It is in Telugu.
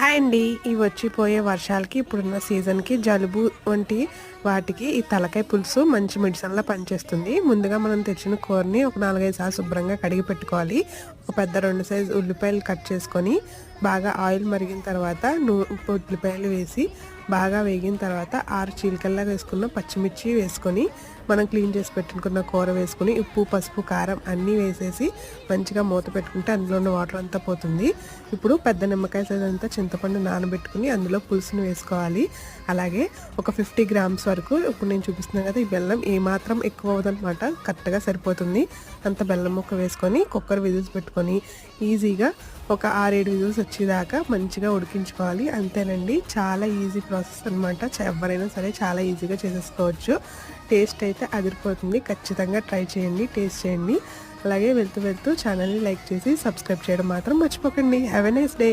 హాయ్ అండి. ఈ వచ్చిపోయే వర్షాలకి ఇప్పుడున్న సీజన్కి జలుబు వంటి వాటికి ఈ తలకాయ పులుసు మంచి మెడిసిన్లా పనిచేస్తుంది. ముందుగా మనం తెచ్చిన కూరని ఒక 4-5 సార్లు శుభ్రంగా కడిగి పెట్టుకోవాలి. ఒక పెద్ద 2 సైజు ఉల్లిపాయలు కట్ చేసుకొని బాగా ఆయిల్ మరిగిన తర్వాత ఉల్లిపాయలు వేసి బాగా వేగిన తర్వాత 6 చీలికల్లా వేసుకున్న పచ్చిమిర్చి వేసుకొని మనం క్లీన్ చేసి పెట్టుకున్న కూర వేసుకొని ఉప్పు, పసుపు, కారం అన్నీ వేసేసి మంచిగా మూత పెట్టుకుంటే అందులో ఉన్న వాటర్ అంతా పోతుంది. ఇప్పుడు పెద్ద నిమ్మకాయ సైజ్ అంతా చింతపండు నానబెట్టుకుని అందులో పులుసుని వేసుకోవాలి. అలాగే ఒక 50 గ్రామ్స్ వరకు ఇప్పుడు నేను చూపిస్తున్నాను కదా, ఈ బెల్లం ఏమాత్రం ఎక్కువ అవ్వదనమాట, కరెక్ట్గా సరిపోతుంది. అంత బెల్లం ముక్క వేసుకొని కుక్కర్ విజిల్స్ పెట్టుకొని ఈజీగా ఒక 6-7 విజిల్స్ వచ్చేదాకా మంచిగా ఉడికించుకోవాలి. అంతేనండి, చాలా ఈజీ ప్రాసెస్ అనమాట. ఎవరైనా సరే చాలా ఈజీగా చేసేసుకోవచ్చు. టేస్ట్ అయితే అదిరిపోతుంది. ఖచ్చితంగా ట్రై చేయండి, టేస్ట్ చేయండి. అలాగే వెళ్తూ ఛానల్ని లైక్ చేసి సబ్స్క్రైబ్ చేయడం మాత్రం మర్చిపోకండి. Have a nice day.